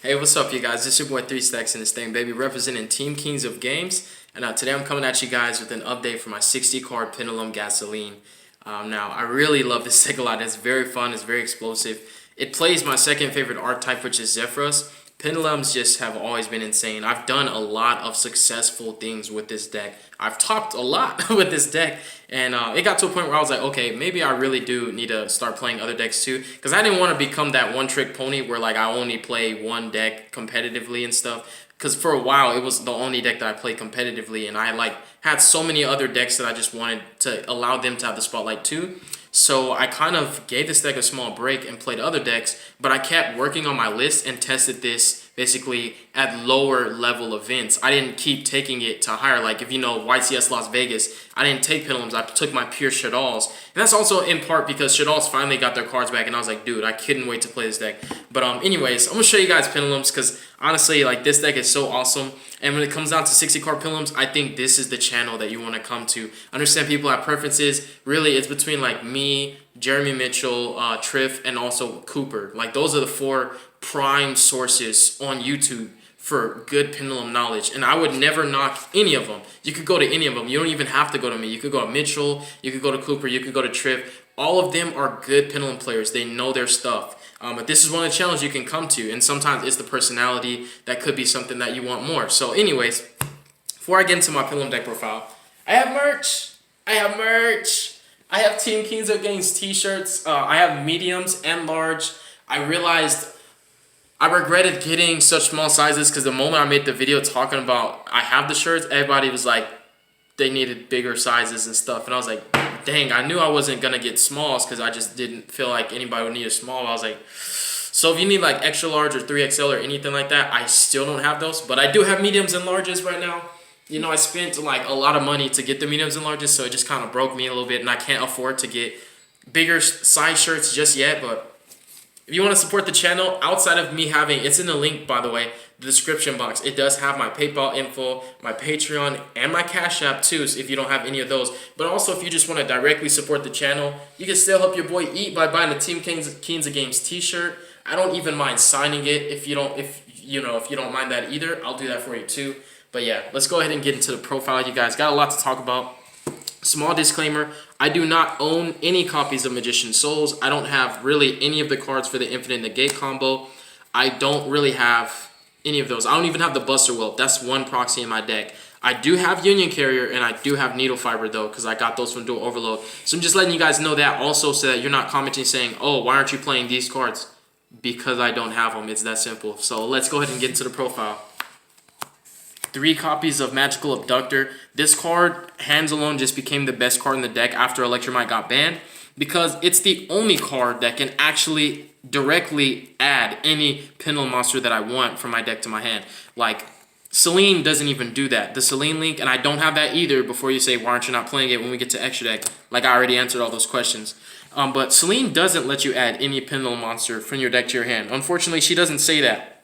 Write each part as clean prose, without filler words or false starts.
Hey, what's up, you guys? This is your boy 3 Stacks in this thing, baby, representing Team Kings of Games. And today I'm coming at you guys with an update for my 60 card Pendulum Gasoline. Now, I really love this deck a lot. It's very fun, it's very explosive. It plays my second favorite archetype, which is Zephyros. Pendulums just have always been insane. I've done a lot of successful things with this deck. I've topped a lot with this deck, and it got to a point where I was like, okay, maybe I really do need to start playing other decks too, because I didn't want to become that one-trick pony where like I only play one deck competitively and stuff. Because for a while it was the only deck that I played competitively, and I like had so many other decks that I just wanted to allow them to have the spotlight too. So I kind of gave this deck a small break and played other decks, but I kept working on my list and tested this basically at lower level events. I didn't keep taking it to higher. Like if you know YCS Las Vegas, I didn't take Pendulums, I took my pure Shaddolls. And that's also in part because Shaddolls finally got their cards back, and I was like, dude, I couldn't wait to play this deck. But anyways, I'm gonna show you guys Pendulums because honestly, like, this deck is so awesome. And when it comes down to 60 card Pendulums, I think this is the channel that you want to come to. Understand people have preferences. Really, it's between like me, Jeremy Mitchell, Triff, and also Cooper. Like, those are the four prime sources on YouTube for good pendulum knowledge, and I would never knock any of them. You could go to any of them. You don't even have to go to me. You could go to Mitchell, you could go to Cooper, you could go to Triff. All of them are good pendulum players. They know their stuff. But this is one of the challenges you can come to, and sometimes it's the personality that could be something that you want more. So anyways, before I get into my pendulum deck profile, I have merch. I have Team Kings of Games t-shirts. I have mediums and large. I realized I regretted getting such small sizes because the moment I made the video talking about I have the shirts, everybody was like, they needed bigger sizes and stuff. And I was like, dang, I knew I wasn't going to get smalls because I just didn't feel like anybody would need a small. I was like, so if you need like extra large or 3XL or anything like that, I still don't have those. But I do have mediums and larges right now. You know, I spent like a lot of money to get the mediums and larges, so it just kind of broke me a little bit, and I can't afford to get bigger size shirts just yet. But if you want to support the channel, outside of me having, it's in the link, by the way, the description box. It does have my PayPal info, my Patreon, and my Cash App too, so if you don't have any of those. But also, if you just want to directly support the channel, you can still help your boy eat by buying the Team Kings of Games t-shirt. I don't even mind signing it if you don't mind that either. I'll do that for you too. But yeah, let's go ahead and get into the profile, you guys. Got a lot to talk about. Small disclaimer, I do not own any copies of Magician Souls. I don't have really any of the cards for the Infinite Negate combo. I don't really have any of those. I don't even have the Buster Whelp. That's one proxy in my deck. I do have Union Carrier, and I do have Needle Fiber, though, because I got those from Dual Overload. So I'm just letting you guys know that also, so that you're not commenting saying, oh, why aren't you playing these cards? Because I don't have them. It's that simple. So let's go ahead and get into the profile. 3 copies of Magical Abductor. This card, hands alone, just became the best card in the deck after Electromite got banned, because it's the only card that can actually directly add any Pendulum monster that I want from my deck to my hand. Like, Selene doesn't even do that. The Selene link, and I don't have that either, before you say, why aren't you not playing it when we get to extra deck? Like, I already answered all those questions. But Selene doesn't let you add any Pendulum monster from your deck to your hand. Unfortunately, she doesn't say that.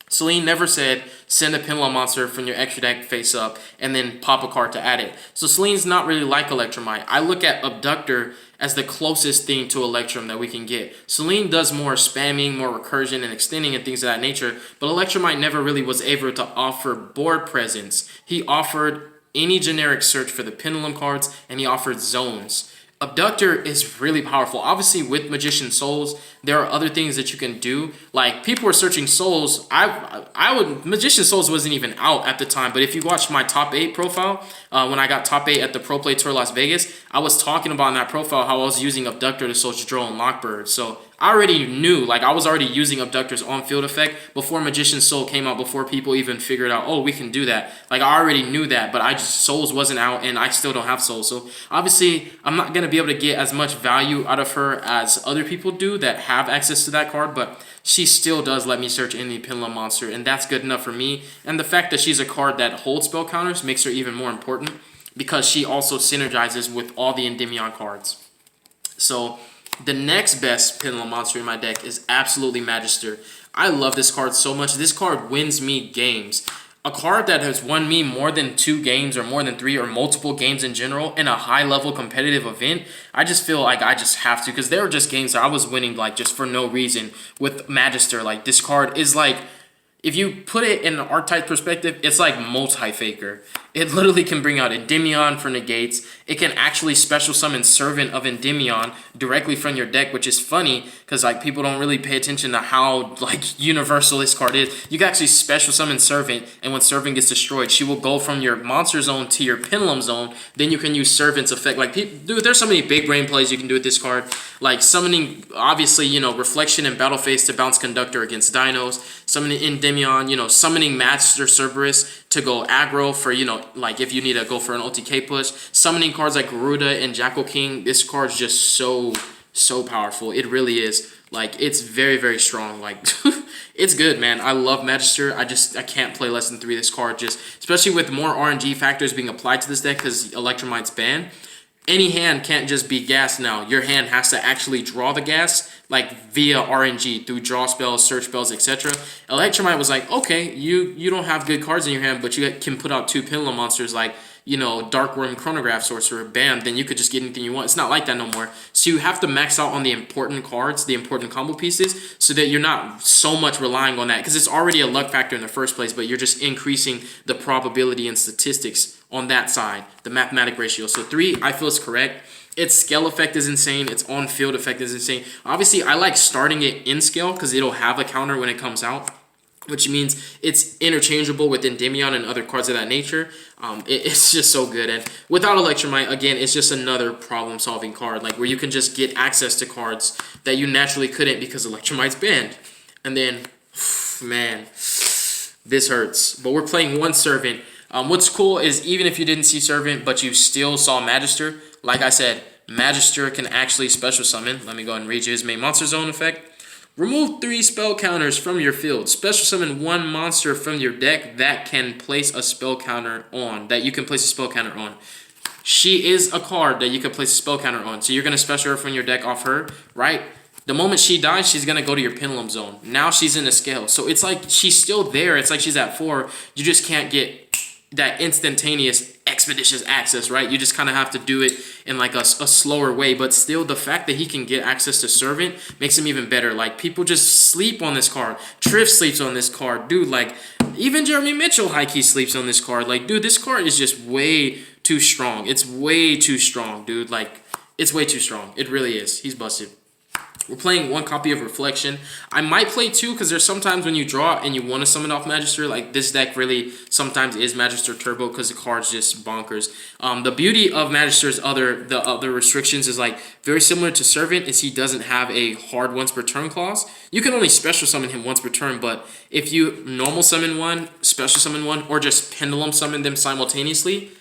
Selene never said, send a Pendulum monster from your extra deck face up and then pop a card to add it. So Selene's not really like Electromite. I look at Abductor as the closest thing to Electrum that we can get. Selene does more spamming, more recursion, and extending and things of that nature, but Electromite never really was able to offer board presence. He offered any generic search for the Pendulum cards, and he offered zones. Abductor is really powerful. Obviously, with Magician Souls, there are other things that you can do. Like, people were searching Souls. Magician Souls wasn't even out at the time, but if you watch my top 8 profile, when I got top 8 at the Pro Play Tour Las Vegas, I was talking about in that profile how I was using Abductor to search Droll and Lockbird. So I already knew, like, I was already using Abductor's on-field effect before Magician Soul came out, before people even figured out, oh, we can do that. Like, I already knew that, but Souls wasn't out, and I still don't have Souls. So obviously, I'm not going to be able to get as much value out of her as other people do that have access to that card, but she still does let me search any Pendulum monster, and that's good enough for me. And the fact that she's a card that holds spell counters makes her even more important, because she also synergizes with all the Endymion cards. So the next best Pendulum monster in my deck is absolutely Magister. I love this card so much. This card wins me games. A card that has won me more than 2 games or more than 3 or multiple games in general in a high-level competitive event, I just feel like I just have to, because there were just games that I was winning like just for no reason with Magister. Like, this card is like if you put it in an archetype perspective, it's like multi-faker. It literally can bring out Endymion for negates. It can actually special summon Servant of Endymion directly from your deck, which is funny because like people don't really pay attention to how like universal this card is. You can actually special summon Servant, and when Servant gets destroyed, she will go from your monster zone to your Pendulum zone. Then you can use Servant's effect. Like, dude, there's so many big brain plays you can do with this card. Like summoning, obviously, you know, Reflection and Battle Phase to bounce Conductor against Dinos. Summoning Endymion, you know, summoning Master Cerberus to go aggro for, you know, like if you need to go for an OTK push. Summoning cards like Garuda and Jackal King. This card's just so powerful. It really is. Like, it's very strong. Like, it's good, man. I love Magister. I can't play less than 3 of this card, just especially with more RNG factors being applied to this deck because Electromite's banned. Any hand can't just be gas now. Your hand has to actually draw the gas, like via RNG through draw spells, search spells, etc. Electromite was like, okay, you don't have good cards in your hand, but you can put out 2 Pendulum monsters like, you know, Darkworm, Chronograph Sorcerer, bam, then you could just get anything you want. It's not like that no more. So you have to max out on the important cards, the important combo pieces, so that you're not so much relying on that, because it's already a luck factor in the first place, but you're just increasing the probability and statistics on that side, the mathematic ratio. So 3, I feel is correct. Its scale effect is insane. Its on-field effect is insane. Obviously, I like starting it in scale because it'll have a counter when it comes out, which means it's interchangeable with Endymion and other cards of that nature. It's just so good. And without Electromite, again, it's just another problem-solving card, like where you can just get access to cards that you naturally couldn't because Electromite's banned. And then, man, this hurts. But we're playing 1 Servant. What's cool is even if you didn't see Servant, but you still saw Magister, like I said, Magister can actually special summon. Let me go ahead and read you his main monster zone effect. Remove 3 spell counters from your field. Special summon 1 monster from your deck that can place a spell counter on. That you can place a spell counter on. She is a card that you can place a spell counter on. So you're going to special her from your deck off her, right? The moment she dies, she's going to go to your Pendulum zone. Now she's in the scale. So it's like she's still there. It's like she's at 4. You just can't get that instantaneous expeditious access, right? You just kind of have to do it in like a slower way, but still the fact that he can get access to Servant makes him even better. Like, people just sleep on this card. Triff sleeps on this card, dude. Like, even Jeremy Mitchell high-key sleeps on this card. Like, dude, this card is just way too strong. It's way too strong, dude. Like, it's way too strong. It really is. He's busted. We're playing 1 copy of Reflection. I might play 2 because there's sometimes when you draw and you want to summon off Magister, like this deck really sometimes is Magister Turbo because the card's just bonkers. The beauty of Magister's the other restrictions is like very similar to Servant is he doesn't have a hard once per turn clause. You can only special summon him once per turn, but if you normal summon 1, special summon 1, or just Pendulum summon them simultaneously,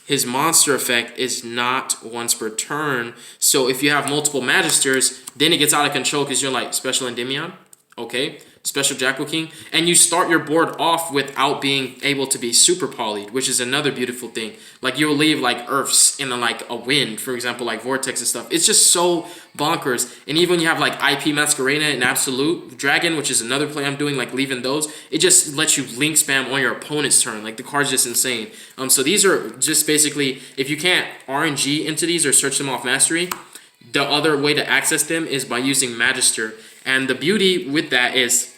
his monster effect is not once per turn. So if you have multiple Magisters, then it gets out of control because you're like special Endymion, okay, special Jackal King, and you start your board off without being able to be super polyed, which is another beautiful thing. Like, you'll leave like Earths in like a wind, for example, like Vortex and stuff. It's just so bonkers. And even when you have like IP Masquerena and Absolute Dragon, which is another play I'm doing, like leaving those, it just lets you link spam on your opponent's turn. Like, the card's just insane. So these are just basically, if you can't RNG into these or search them off Mastery, the other way to access them is by using Magister. And the beauty with that is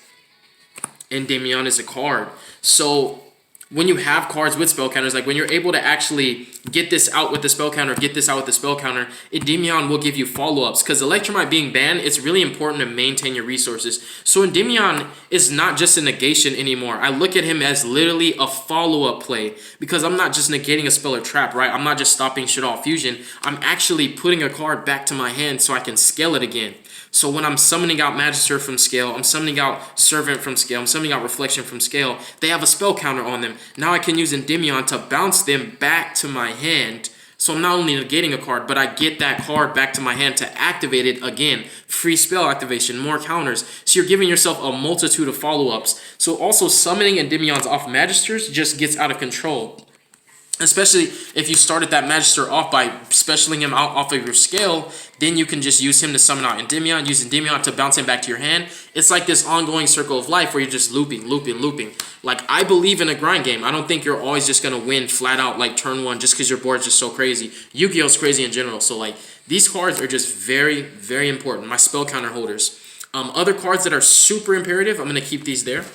Endymion is a card. So when you have cards with spell counters, like when you're able to actually get this out with the spell counter, get this out with the spell counter, Endymion will give you follow-ups. Because Electromite being banned, it's really important to maintain your resources. So Endymion is not just a negation anymore. I look at him as literally a follow-up play. Because I'm not just negating a spell or trap, right? I'm not just stopping shit off fusion. I'm actually putting a card back to my hand so I can scale it again. So when I'm summoning out Magister from scale, I'm summoning out Servant from scale, I'm summoning out Reflection from scale, they have a spell counter on them. Now I can use Endymion to bounce them back to my hand. So I'm not only negating a card, but I get that card back to my hand to activate it again. Free spell activation, more counters. So you're giving yourself a multitude of follow-ups. So also summoning Endymion's off Magisters just gets out of control. Especially if you started that Magister off by specialing him out off of your scale, then you can just use him to summon out Endymion, use Endymion to bounce him back to your hand. It's like this ongoing circle of life where you're just looping. Like, I believe in a grind game. I don't think you're always just going to win flat out like turn 1 just because your board's just so crazy. Yu-Gi-Oh's crazy in general. So, like, these cards are just very important. My spell counter holders. Other cards that are super imperative, I'm going to keep these there.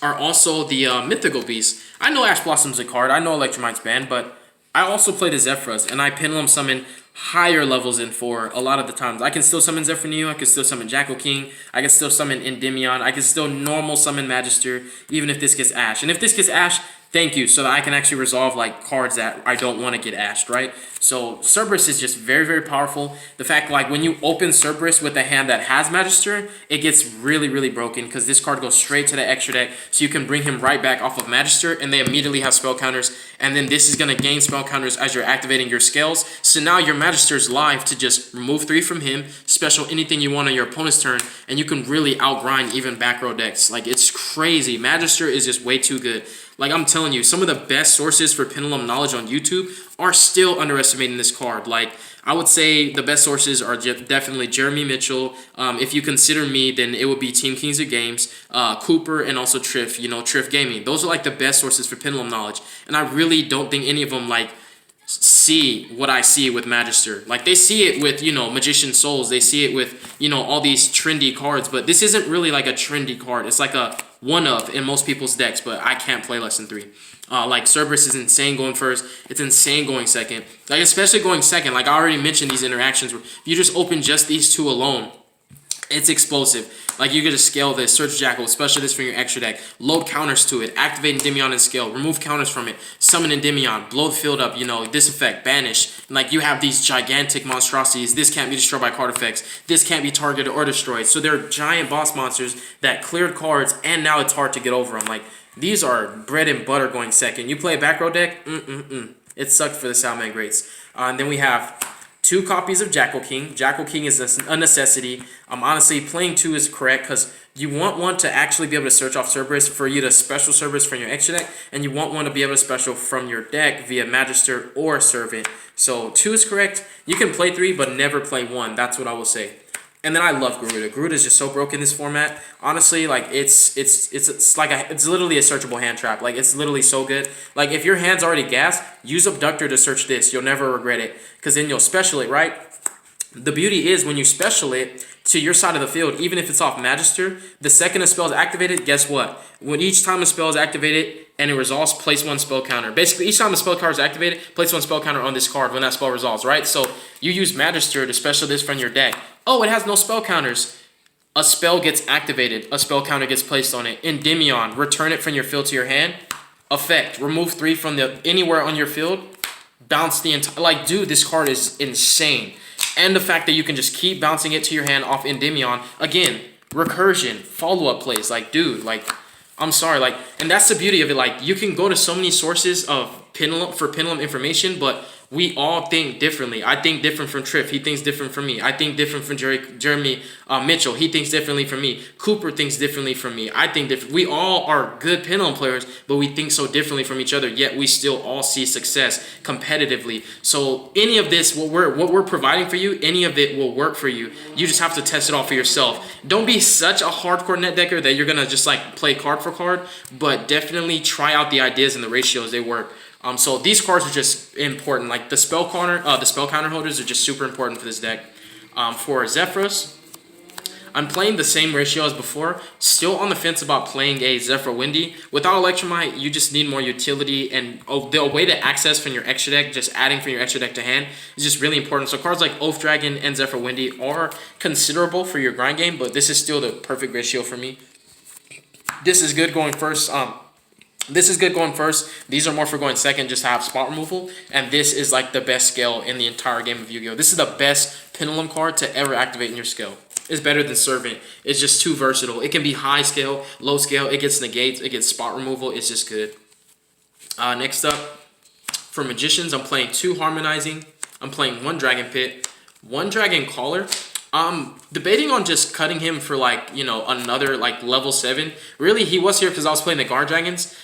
are also the Mythical Beasts. I know Ash Blossom's a card, I know Electromite's banned, but I also play the Zephyros, and I Pendulum summon higher levels than 4 a lot of the times. I can still summon Zephyr, I can still summon Jackal King, I can still summon Endymion, I can still normal summon Magister, even if this gets Ash. And if this gets Ash, thank you, so that I can actually resolve like cards that I don't want to get ashed, right? So Cerberus is just very, very powerful. The fact like when you open Cerberus with a hand that has Magister, it gets really, really broken because this card goes straight to the extra deck, so you can bring him right back off of Magister, and they immediately have spell counters, and then this is going to gain spell counters as you're activating your scales. So now your Magister's live to just remove 3 from him, special anything you want on your opponent's turn, and you can really outgrind even back row decks. Like, it's crazy. Magister is just way too good. Like, I'm telling you, some of the best sources for Pendulum knowledge on YouTube are still underestimating this card. Like, I would say the best sources are definitely Jeremy Mitchell. If you consider me, then it would be Team Kings of Games, Cooper, and also Triff, Triff Gaming. Those are like the best sources for Pendulum knowledge. And I really don't think any of them like see what I see with Magister. Like, they see it with, Magician Souls. They see it with, all these trendy cards. But this isn't really like a trendy card. It's like a one-of in most people's decks, but I can't play less than 3. Like, Cerberus is insane going first. It's insane going second. Like, especially going second. Like, I already mentioned these interactions where if you just open just these 2 alone, it's explosive. Like, you could just scale this, search Jackal, special this from your extra deck, load counters to it, activate Endymion and scale, remove counters from it, summon Endymion, blow the field up, this effect, banish. And like, you have these gigantic monstrosities. This can't be destroyed by card effects. This can't be targeted or destroyed. So they're giant boss monsters that cleared cards, and now it's hard to get over them. Like, these are bread and butter going second. You play a back row deck, it sucked for the Salman Greats. And then we have 2 copies of Jackal King. Jackal King is a necessity. Honestly, playing 2 is correct because you want one to actually be able to search off Cerberus for you to special Cerberus from your extra deck, and you want one to be able to special from your deck via Magister or Servant. So 2 is correct. You can play 3, but never play 1. That's what I will say. And then I love Garuda. Garuda is just so broken in this format. Honestly, like it's literally a searchable hand trap. Like, it's literally so good. Like, if your hand's already gassed, use Abductor to search this. You'll never regret it because then you'll special it, right? The beauty is when you special it to your side of the field, even if it's off Magister, the second a spell is activated, guess what? When each time a spell is activated and it resolves, place 1 spell counter. Basically, each time a spell card is activated, place 1 spell counter on this card when that spell resolves, right? So you use Magister to special this from your deck. Oh, it has no spell counters. A spell gets activated. A spell counter gets placed on it. Endymion, return it from your field to your hand. Effect, remove 3 from anywhere on your field. Bounce the entire... Like, dude, this card is insane. And the fact that you can just keep bouncing it to your hand off Endymion. Again, recursion, follow-up plays. Like, dude, like, I'm sorry. Like, and that's the beauty of it. Like, you can go to so many sources of Pendulum information, but we all think differently. I think different from Triff. He thinks different from me. I think different from Jeremy Mitchell. He thinks differently from me. Cooper thinks differently from me. I think different. We all are good Pendulum players, but we think so differently from each other, yet we still all see success competitively. So any of this, what we're providing for you, any of it will work for you. You just have to test it out for yourself. Don't be such a hardcore net decker that you're going to just like play card for card, but definitely try out the ideas and the ratios. They work. So these cards are just important. Like the spell counter holders are just super important for this deck. For Zephyros, I'm playing the same ratio as before. Still on the fence about playing a Zephyr Windy. Without Electromite, you just need more utility, and the way to access from your extra deck, just adding from your extra deck to hand, is just really important. So cards like Oath Dragon and Zephyr Windy are considerable for your grind game, but this is still the perfect ratio for me. This is good going first. This is good going first. These are more for going second, just to have spot removal. And this is like the best scale in the entire game of Yu-Gi-Oh! This is the best Pendulum card to ever activate in your scale. It's better than Servant. It's just too versatile. It can be high scale, low scale. It gets negates. It gets spot removal. It's just good. Next up, for Magicians, I'm playing 2 Harmonizing. I'm playing 1 Dragon Pit, 1 Dragon Caller. Debating on just cutting him for like, another like level 7. Really, he was here because I was playing the Guard Dragons.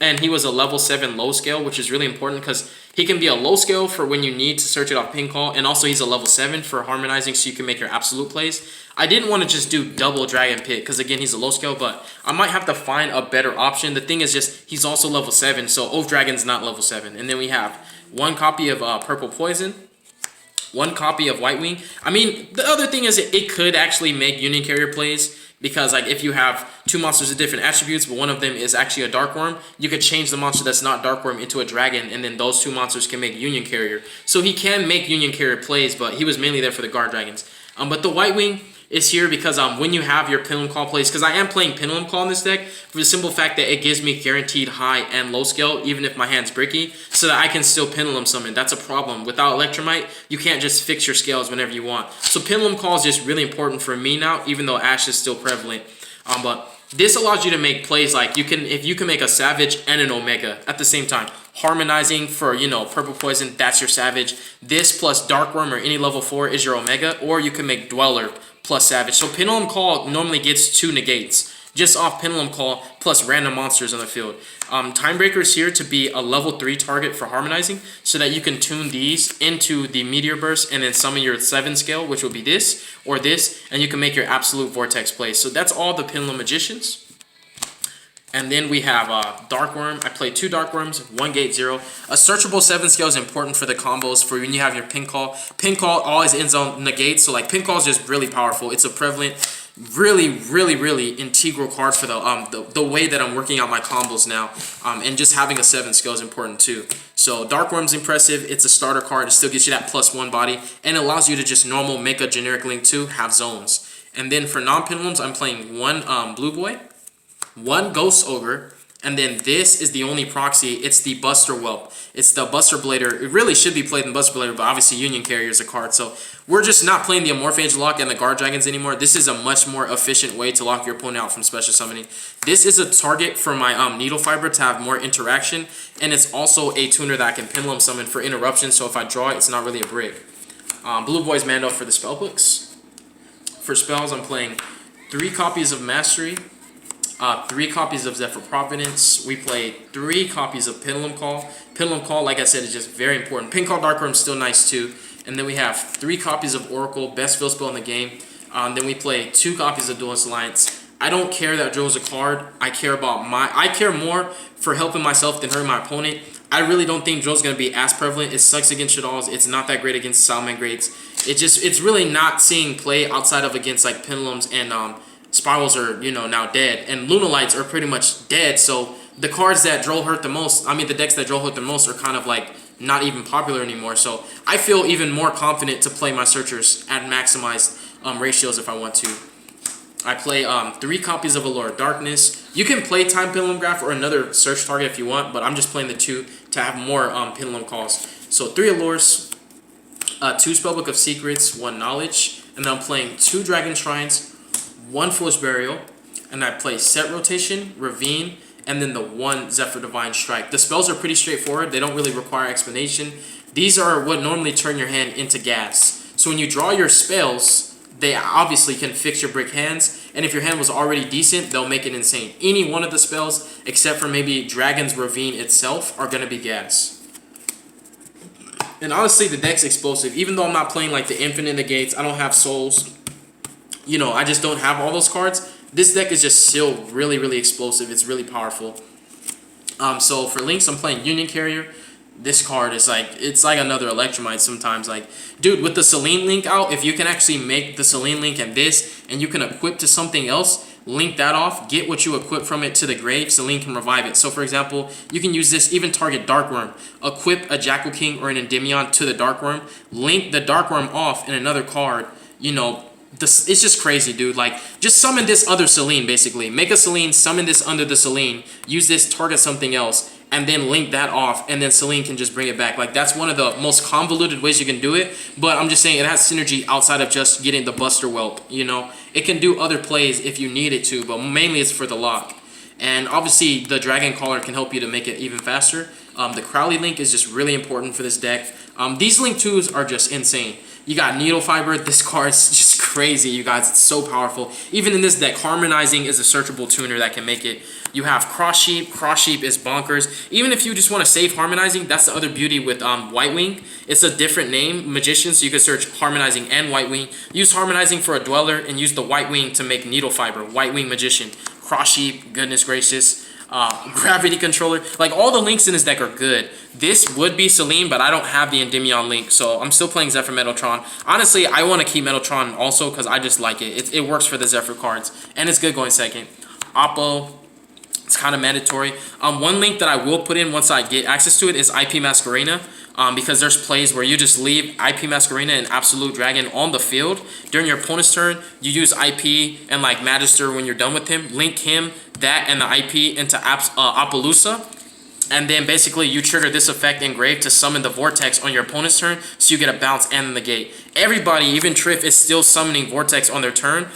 And he was a level 7 low scale, which is really important because he can be a low scale for when you need to search it off pin call, and also he's a level 7 for harmonizing so you can make your absolute plays. I didn't want to just do double Dragon Pit because again he's a low scale, but I might have to find a better option. The thing is just he's also level 7, so Oath Dragon's not level 7. And then we have 1 copy of Purple Poison, 1 copy of White Wing. I mean, the other thing is it could actually make Union Carrier plays Because like if you have two monsters with different attributes, but one of them is actually a dark worm, you could change the monster that's not dark worm into a dragon, and then those two monsters can make Union Carrier. So he can make Union Carrier plays, but he was mainly there for the guard dragons. But the White Wing is here because when you have your Pendulum Call plays, because I am playing Pendulum Call in this deck for the simple fact that it gives me guaranteed high and low scale even if my hand's bricky, so that I can still Pendulum summon. That's a problem. Without Electromite, you can't just fix your scales whenever you want. So Pendulum Call is just really important for me now, even though Ash is still prevalent. But this allows you to make plays like if you can make a Savage and an Omega at the same time. Harmonizing for, you know, Purple Poison, that's your Savage. This plus Dark Worm or any level 4 is your Omega, or you can make Dweller plus Savage. So Pendulum Call normally gets 2 negates just off Pendulum Call plus random monsters on the field. Timebreaker is here to be a level 3 target for Harmonizing, so that you can tune these into the Meteor Burst and then summon your 7 scale, which will be this or this, and you can make your Absolute Vortex plays. So that's all the Pendulum Magicians. And then we have Dark Worm. I play 2 Dark Worms, 1 Gate 0. A searchable 7 scale is important for the combos for when you have your Pin Call. Pin Call always ends on negate, so like Pin Call is just really powerful. It's a prevalent, really integral card for the way that I'm working out my combos now. And just having a 7 scale is important too. So Dark Worm's impressive. It's a starter card. It still gets you that +1 body, and it allows you to just normal make a generic link 2, have zones. And then for non-Pendulums, I'm playing 1 Blue Boy, 1 Ghost Ogre, and then this is the only proxy. It's the Buster Whelp. It's the Buster Blader. It really should be played in Buster Blader, but obviously Union Carrier is a card. So we're just not playing the Amorphage lock and the Guard Dragons anymore. This is a much more efficient way to lock your opponent out from special summoning. This is a target for my Needle Fiber to have more interaction, and it's also a tuner that I can Pendulum summon for interruption, so if I draw it, it's not really a brick. Blue Boy's Mando for the spell books. For spells, I'm playing 3 copies of Mastery, 3 copies of Zephyr Providence. We played 3 copies of Pendulum Call. Pendulum Call, like I said, is just very important. Pin Call Dark Worm is still nice too. And then we have 3 copies of Oracle, best field spell in the game. Then we play 2 copies of Duelist Alliance. I don't care that Drill's a card. I care more for helping myself than hurting my opponent. I really don't think Drill's gonna be as prevalent. It sucks against Shaddolls. It's not that great against Salman Grades. It's really not seeing play outside of against like Pendulums, and Spirals are, you know, now dead, and Lunalights are pretty much dead. So the cards that Droll hurt the most, the decks that Droll hurt the most are kind of like not even popular anymore. So I feel even more confident to play my Searchers at maximized ratios if I want to. I play 3 copies of Allure of Darkness. You can play Time Pendulum Graph or another search target if you want, but I'm just playing the 2 to have more Pendulum calls. So 3 Allures, 2 Spellbook of Secrets, 1 Knowledge, and then I'm playing 2 Dragon Shrines, 1 Foolish Burial, and I play Set Rotation, Ravine, and then the 1 Zephyr Divine Strike. The spells are pretty straightforward. They don't really require explanation. These are what normally turn your hand into gas. So when you draw your spells, they obviously can fix your brick hands, and if your hand was already decent, they'll make it insane. Any one of the spells, except for maybe Dragon's Ravine itself, are going to be gas. And honestly, the deck's explosive. Even though I'm not playing like the Infinite Negates, I don't have Souls, you know, I just don't have all those cards. This deck is just still really explosive. It's really powerful. So for links, I'm playing Union Carrier. This card is like, it's like another Electromite sometimes. Like, dude, with the Selene link out, if you can actually make the Selene link and this, and you can equip to something else, link that off, get what you equip from it to the grave, Selene can revive it. So for example, you can use this, even target Dark Worm, equip a Jackal King or an Endymion to the Dark Worm, link the Dark Worm off in another card, you know. It's just crazy, dude. Like, just summon this other Selene, basically. Make a Selene, summon this under the Selene, use this, target something else, and then link that off, and then Selene can just bring it back. Like, that's one of the most convoluted ways you can do it, but I'm just saying it has synergy outside of just getting the Buster Whelp, you know? It can do other plays if you need it to, but mainly it's for the lock. And obviously, the Dragon Caller can help you to make it even faster. The Crowley link is just really important for this deck. These link 2s are just insane. You got Needle Fiber. This card is just crazy, you guys. It's so powerful. Even in this deck, Harmonizing is a searchable tuner that can make it. You have Cross Sheep. Cross Sheep is bonkers. Even if you just want to save Harmonizing, that's the other beauty with White Wing. It's a different name, Magician, so you can search Harmonizing and White Wing. Use Harmonizing for a Dweller and use the White Wing to make Needle Fiber. White Wing Magician. Cross Sheep, goodness gracious. Gravity Controller. Like, all the links in this deck are good. This would be Celine, but I don't have the Endymion link, so I'm still playing Zephyr Metaltron. Honestly, I want to keep Metaltron also because I just like it. It works for the Zephyr cards, and it's good going second. Oppo, it's kind of mandatory. One link that I will put in once I get access to it is IP Masquerena. Because there's plays where you just leave IP Masquerena and Absolute Dragon on the field. During your opponent's turn, you use IP and like Magister when you're done with him. Link him, that, and the IP into Appaloosa. And then basically you trigger this effect engraved to summon the Vortex on your opponent's turn, so you get a bounce and negate. Everybody, even Triff, is still summoning Vortex on their turn.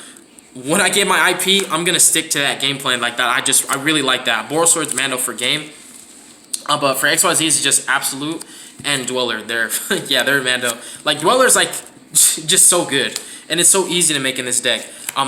When I get my IP, I'm going to stick to that game plan like that. I really like that. Borosword's Mando for game. But for XYZ, it's just Absolute and Dweller. Yeah, they're Mando. Like, Dweller's like just so good, and it's so easy to make in this deck.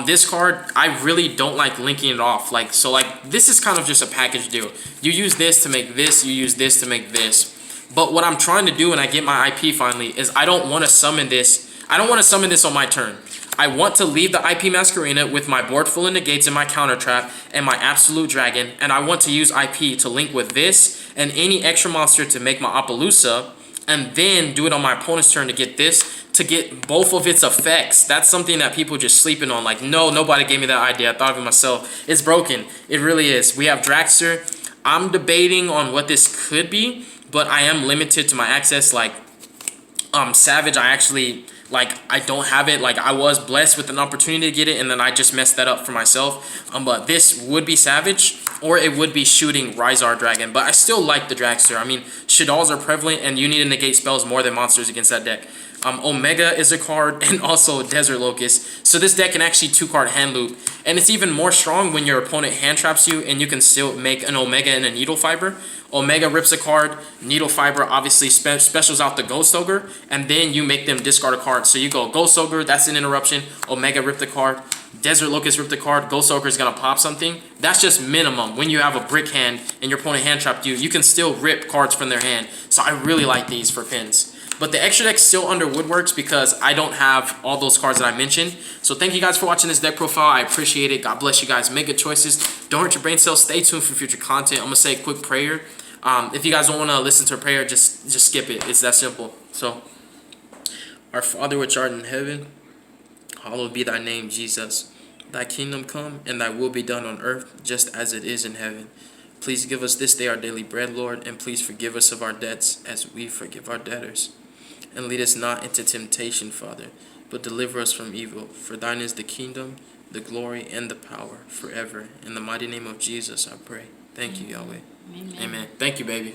This card, I really don't like linking it off. Like, so like this is kind of just a package deal. You use this to make this, you use this to make this. But what I'm trying to do when I get my IP finally is I don't want to summon this. I don't want to summon this on my turn. I want to leave the IP Masquerena with my board full of negates and my counter trap and my Absolute Dragon, and I want to use IP to link with this and any extra monster to make my Appaloosa, and then do it on my opponent's turn to get this, to get both of its effects. That's something that people just sleeping on. Like, no, nobody gave me that idea. I thought of it myself. It's broken. It really is. We have Draxter. I'm debating on what this could be, but I am limited to my access. Like, Savage, I don't have it. Like, I was blessed with an opportunity to get it, and then I just messed that up for myself. But this would be Savage, or it would be shooting Rysar Dragon. But I still like the Dragster. I mean, Shaddolls are prevalent, and you need to negate spells more than monsters against that deck. Omega is a card, and also Desert Locust. So this deck can actually 2-card hand loop. And it's even more strong when your opponent hand traps you, and you can still make an Omega and a Needle Fiber. Omega rips a card, Needle Fiber obviously specials out the Ghost Ogre, and then you make them discard a card. So you go Ghost Ogre, that's an interruption, Omega rip the card, Desert Locust rip the card, Ghost Ogre is going to pop something. That's just minimum. When you have a brick hand and your opponent hand trapped you, you can still rip cards from their hand. So I really like these for pins. But the extra deck's still under Woodworks because I don't have all those cards that I mentioned. So thank you guys for watching this deck profile. I appreciate it. God bless you guys. Make good choices. Don't hurt your brain cells. Stay tuned for future content. I'm going to say a quick prayer. If you guys don't want to listen to a prayer, just skip it. It's that simple. So, our Father which art in heaven, hallowed be thy name, Jesus. Thy kingdom come, and thy will be done on earth, just as it is in heaven. Please give us this day our daily bread, Lord, and please forgive us of our debts, as we forgive our debtors. And lead us not into temptation, Father, but deliver us from evil. For thine is the kingdom, the glory, and the power, forever. In the mighty name of Jesus, I pray. Thank you, Yahweh. Amen. Thank you, baby.